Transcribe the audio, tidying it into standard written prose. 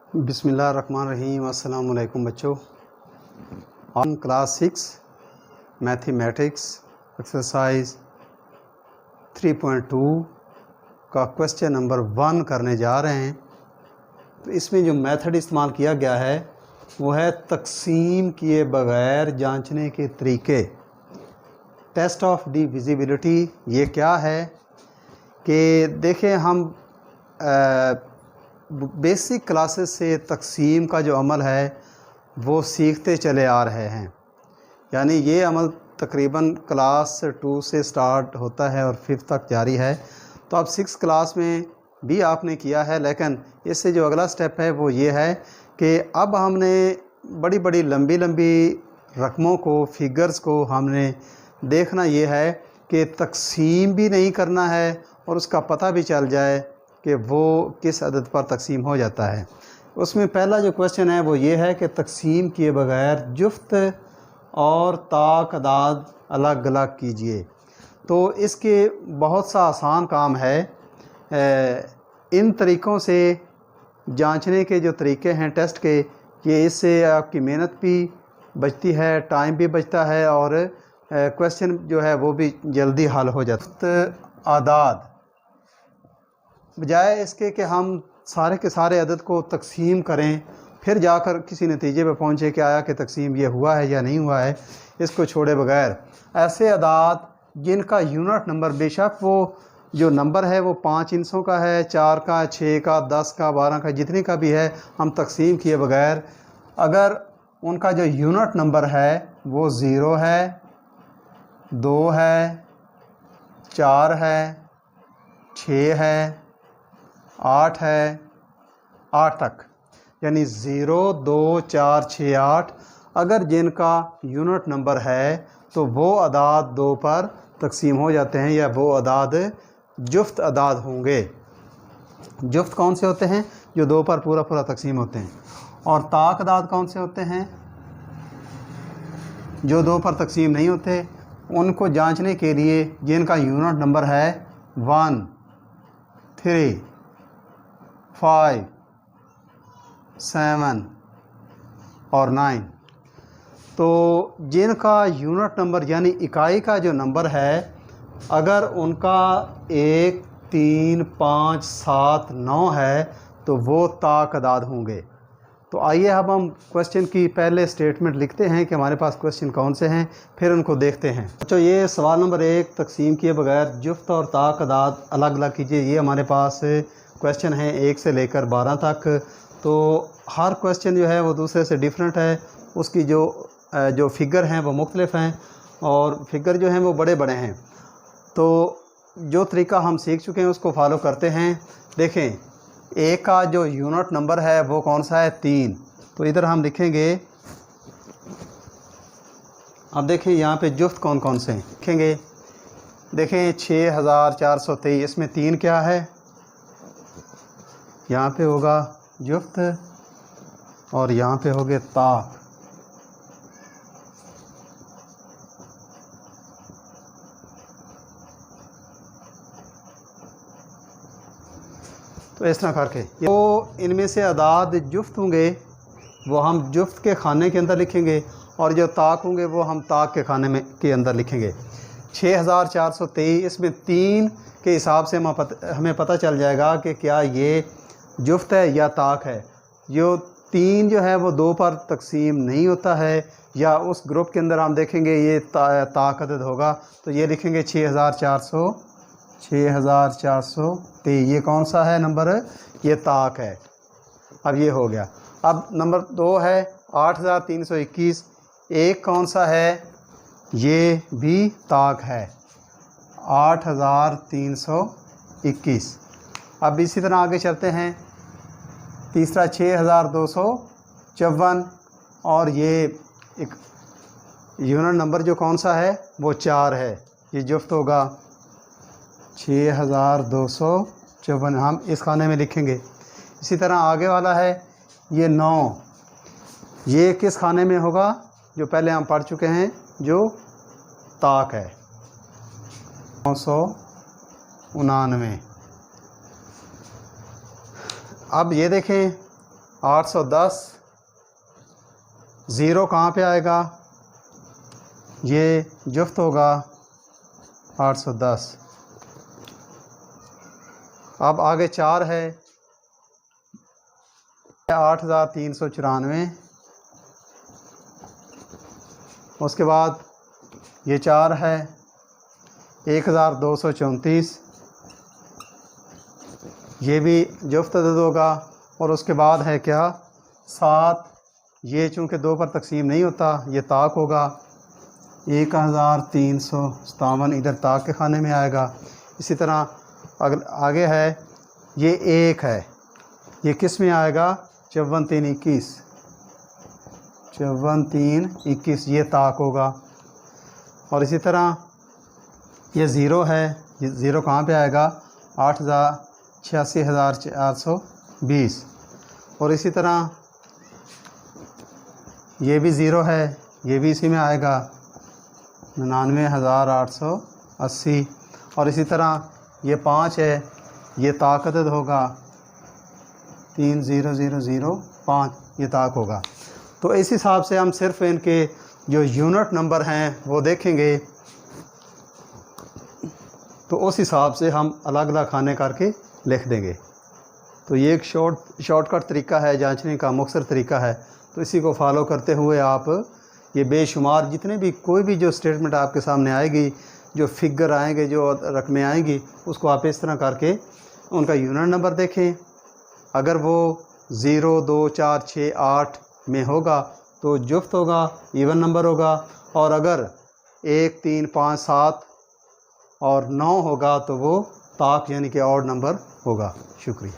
बिस्मिल्लाहिर्रहमानिर्रहीम। अस्सलाम वालेकुम बच्चों। हम क्लास 6 मैथमेटिक्स एक्सरसाइज 3.2 का क्वेश्चन नंबर 1 करने जा रहे हैं। तो इसमें जो मेथड इस्तेमाल किया गया है वो है तकसीम किए बग़ैर जांचने के तरीके। टेस्ट ऑफ डिविजिबिलिटी ये क्या है कि देखें, हम बेसिक क्लासेस से तकसीम का जो अमल है वो सीखते चले आ रहे हैं। यानी ये अमल तकरीबन क्लास 2 से स्टार्ट होता है और 5th तक जारी है। तो अब 6 क्लास में भी आपने किया है, लेकिन इससे जो अगला स्टेप है वो ये है कि अब हमने बड़ी बड़ी लंबी लंबी रकमों को, फिगर्स को हमने देखना ये है कि तकसीम भी नहीं करना है और उसका पता भी चल जाए कि वो किस अदद पर तकसीम हो जाता है। उसमें पहला जो क्वेश्चन है वो ये है कि तकसीम किए बगैर जुफ्त और ताक अदाद अलग अलग कीजिए। तो इसके बहुत सा आसान काम है। इन तरीक़ों से जांचने के जो तरीके हैं टेस्ट के, ये इससे आपकी मेहनत भी बचती है, टाइम भी बचता है और क्वेश्चन जो है वो भी जल्दी हल हो जाता है। आदाद बजाय इसके कि हम सारे के सारे अदद को तकसीम करें फिर जाकर किसी नतीजे पर पहुँचे कि आया कि तकसीम ये हुआ है या नहीं हुआ है, इसको छोड़े बगैर ऐसे अदाद जिनका यूनिट नंबर, बेशक वो जो नंबर है वो 5 इंचों का है, 4 का, 6 का, 10 का, 12 का, जितनी का भी है, हम तकसीम किए बगैर अगर उनका जो यूनिट नंबर है वो 0 है, 2 है, 4 है, 6 है, 8 है, 8 तक, यानी 0, 2, 4, 6, 8 अगर जिनका यूनिट नंबर है तो वो अदाद 2 पर तकसीम हो जाते हैं, या वो अदाद जुफ्त अदाद होंगे। जुफ्त कौन से होते हैं? जो 2 पर पूरा पूरा तकसीम होते हैं। और ताक अदाद कौन से होते हैं? जो 2 पर तकसीम नहीं होते। उनको जांचने के लिए जिनका यूनिट नंबर है 1, 3, 5, 7 और 9, तो जिनका यूनिट नंबर यानी इकाई का जो नंबर है अगर उनका 1, 3, 5, 7, 9 है तो वो ताक अदाद होंगे। तो आइए अब हम क्वेश्चन की पहले स्टेटमेंट लिखते हैं कि हमारे पास क्वेश्चन कौन से हैं, फिर उनको देखते हैं। तो ये सवाल नंबर 1, तकसीम किए बगैर जुफ्त और ताक अदाद अलग अलग कीजिए। ये हमारे पास क्वेश्चन है 1 से लेकर 12 तक। तो हर क्वेश्चन जो है वो दूसरे से डिफरेंट है, उसकी जो फिगर हैं वो मुख्तलिफ हैं और फिगर जो हैं वो बड़े बड़े हैं। तो जो तरीका हम सीख चुके हैं उसको फॉलो करते हैं। देखें, एक का जो यूनिट नंबर है वो कौन सा है? 3। तो इधर हम लिखेंगे, अब देखें यहाँ पे जुफ्त कौन कौन से हैं लिखेंगे। देखें 6423, इसमें 3 क्या है? यहाँ पे होगा जुफ्त और यहाँ पे हो गए ताक। तो इस तरह करके तो इनमें से अदाद जुफ्त होंगे वो हम जुफ्त के खाने के अंदर लिखेंगे और जो ताक होंगे वो हम ताक के खाने में के अंदर लिखेंगे। 6423, इसमें 3 के हिसाब से हमें पता चल जाएगा कि क्या ये जुफ्त है या ताक है। जो 3 जो है वो 2 पर तकसीम नहीं होता है, या उस ग्रुप के अंदर हम देखेंगे ये ताक अदद होगा, तो ये लिखेंगे 6423। ये कौन सा है नंबर? ये ताक है। अब ये हो गया। अब नंबर 2 है 8321, एक कौन सा है? ये भी ताक है, 8321। अब इसी तरह आगे चलते हैं। तीसरा 6254 और ये एक यूनिट नंबर जो कौन सा है वो 4 है, ये जुफ्त होगा 6254, हम इस खाने में लिखेंगे। इसी तरह आगे वाला है ये 9, ये किस खाने में होगा? जो पहले हम पढ़ चुके हैं, जो ताक है, 999। अब ये देखें 810 ज़ीरो कहाँ पे आएगा, ये जुफ्त होगा 810। अब आगे 4 है 8394, उसके बाद ये 4 है 1234, ये भी जुफ्त अदद होगा। और उसके बाद है क्या 7, ये चूँकि 2 पर तकसीम नहीं होता ये ताक होगा 1357, इधर ताक के खाने में आएगा। इसी तरह अगर आगे है ये 1 है, ये किस में आएगा 54 3 21, 54 3 21, ये ताक होगा। और इसी तरह ये ज़ीरो है, ये ज़ीरो कहाँ पे आएगा 86,420। और इसी तरह ये भी ज़ीरो है, ये भी इसी में आएगा 99,880। और इसी तरह ये 5 है, ये ताक अदद होगा 30005, ये ताक होगा। तो इस हिसाब से हम सिर्फ इनके जो यूनिट नंबर हैं वो देखेंगे, तो उस हिसाब से हम अलग अलग खाने करके लिख देंगे। तो ये एक शॉर्टकट तरीका है, जांचने का मुख्तसर तरीका है। तो इसी को फॉलो करते हुए आप ये बेशुमार जितने भी कोई भी जो स्टेटमेंट आपके सामने आएगी, जो फिगर आएंगे, जो रकमें आएंगी, उसको आप इस तरह करके उनका यूनिट नंबर देखें। अगर वो 0 2 4 6 8 में होगा तो जुफ्त होगा, इवन नंबर होगा। और अगर 1 3 5 7 और 9 होगा तो वो ताक यानी कि ऑड नंबर होगा। शुक्रिया।